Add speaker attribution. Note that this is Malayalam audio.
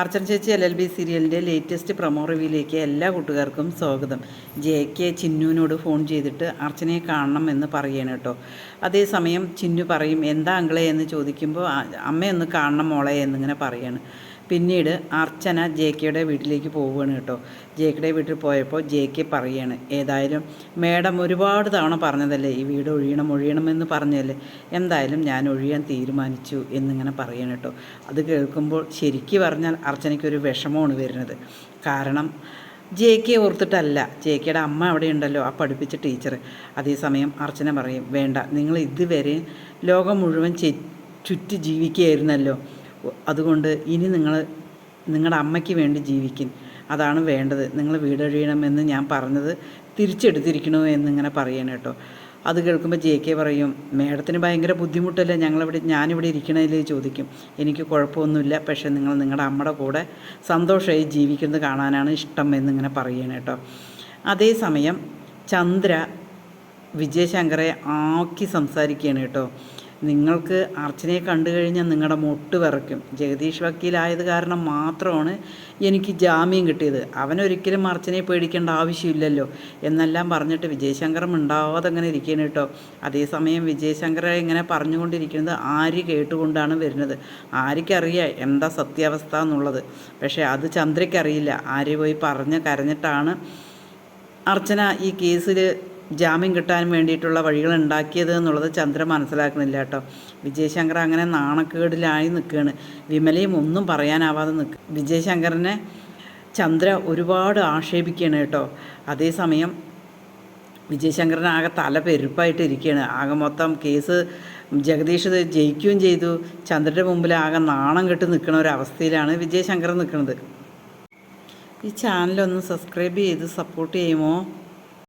Speaker 1: അർച്ചന ചേച്ചി LLB സീരിയലിൻ്റെ ലേറ്റസ്റ്റ് പ്രൊമോ റിവ്യൂയിലേക്ക് എല്ലാ കൂട്ടുകാർക്കും സ്വാഗതം. ജെക്ക് ചിന്നുവിനോട് ഫോൺ ചെയ്തിട്ട് അർച്ചനയെ കാണണം എന്ന് പറയണം കേട്ടോ. അതേസമയം ചിന്നു പറയും എന്താ അങ്കിളെ എന്ന് ചോദിക്കുമ്പോൾ അമ്മയൊന്ന് കാണണം മോളെ എന്നിങ്ങനെ പറയാണ്. പിന്നീട് അർച്ചന ജെക്കയുടെ വീട്ടിലേക്ക് പോവുകയാണ് കേട്ടോ. ജെക്കയുടെ വീട്ടിൽ പോയപ്പോൾ ജെക്ക് പറയാണ്, ഏതായാലും മേഡം ഒരുപാട് തവണ പറഞ്ഞതല്ലേ ഈ വീട് ഒഴിയണമെന്ന് പറഞ്ഞതല്ലേ, എന്തായാലും ഞാൻ ഒഴിയാൻ തീരുമാനിച്ചു എന്നിങ്ങനെ പറയണം കേട്ടോ. അത് കേൾക്കുമ്പോൾ ശരിക്കും പറഞ്ഞാൽ അർച്ചനയ്ക്കൊരു വിഷമമാണ് വരുന്നത്. കാരണം ജെക്കെ ഓർത്തിട്ടല്ല, ജെക്കയുടെ അമ്മ അവിടെ ഉണ്ടല്ലോ, ആ പഠിപ്പിച്ച ടീച്ചർ. അതേസമയം അർച്ചന പറയും, വേണ്ട, നിങ്ങൾ ഇതുവരെ ലോകം മുഴുവൻ ചുറ്റി ജീവിക്കുകയായിരുന്നല്ലോ, അതുകൊണ്ട് ഇനി നിങ്ങളുടെ അമ്മയ്ക്ക് വേണ്ടി ജീവിക്കും, അതാണ് വേണ്ടത്. നിങ്ങൾ വീടൊഴിയണമെന്ന് ഞാൻ പറഞ്ഞത് തിരിച്ചെടുത്തിരിക്കണോ എന്നിങ്ങനെ പറയണം കേട്ടോ. അത് കേൾക്കുമ്പോൾ ജെക്കെ പറയും, മേഡത്തിന് ഭയങ്കര ബുദ്ധിമുട്ടല്ലേ ഞാനിവിടെ ഇരിക്കണതിൽ ചോദിക്കും. എനിക്ക് കുഴപ്പമൊന്നുമില്ല, പക്ഷേ നിങ്ങൾ നിങ്ങളുടെ അമ്മയുടെ കൂടെ സന്തോഷമായി ജീവിക്കുന്നത് കാണാനാണ് ഇഷ്ടം എന്നിങ്ങനെ പറയണം കേട്ടോ. അതേസമയം ചന്ദ്ര വിജയശങ്കറെ ആക്കി സംസാരിക്കുകയാണ് കേട്ടോ. നിങ്ങൾക്ക് അർച്ചനയെ കണ്ടു കഴിഞ്ഞാൽ നിങ്ങളുടെ മുട്ട് വിറയ്ക്കും. ജഗദീഷ് വക്കീലായത് കാരണം മാത്രമാണ് എനിക്ക് ജാമ്യം കിട്ടിയത്. അവനൊരിക്കലും അർച്ചനയെ പേടിക്കേണ്ട ആവശ്യമില്ലല്ലോ എന്നെല്ലാം പറഞ്ഞിട്ട് വിജയശങ്കർ ഉണ്ടാവാതെ അങ്ങനെ ഇരിക്കുകയാണ് കേട്ടോ. അതേസമയം വിജയശങ്കറെ ഇങ്ങനെ പറഞ്ഞുകൊണ്ടിരിക്കുന്നത് ആര്യ കേട്ടുകൊണ്ടാണ് വരുന്നത്. ആര്യക്കറിയാം എന്താ സത്യാവസ്ഥ എന്നുള്ളത്, പക്ഷേ അത് ചന്ദ്രയ്ക്കറിയില്ല. ആര്യ പോയി പറഞ്ഞ് കരഞ്ഞിട്ടാണ് അർച്ചന ഈ കേസിൽ ജാമ്യം കിട്ടാൻ വേണ്ടിയിട്ടുള്ള വഴികൾ ഉണ്ടാക്കിയത് എന്നുള്ളത് ചന്ദ്ര മനസ്സിലാക്കണില്ല കേട്ടോ. വിജയശങ്കർ അങ്ങനെ നാണക്കേടിലായി നിൽക്കുകയാണ്. വിമലയും ഒന്നും പറയാനാവാതെ നിൽക്കുക. വിജയശങ്കറിനെ ചന്ദ്ര ഒരുപാട് ആക്ഷേപിക്കുകയാണ് കേട്ടോ. അതേസമയം വിജയശങ്കറിന് ആകെ തല പെരുപ്പായിട്ട് ഇരിക്കുകയാണ്. ആകെ മൊത്തം കേസ് ജഗദീഷ് ജയിക്കുകയും ചെയ്തു. ചന്ദ്രൻ്റെ മുമ്പിൽ ആകെ നാണം കെട്ട് നിൽക്കുന്ന ഒരവസ്ഥയിലാണ് വിജയശങ്കർ നിൽക്കുന്നത്. ഈ ചാനലൊന്ന് സബ്സ്ക്രൈബ് ചെയ്ത് സപ്പോർട്ട് ചെയ്യുമോ?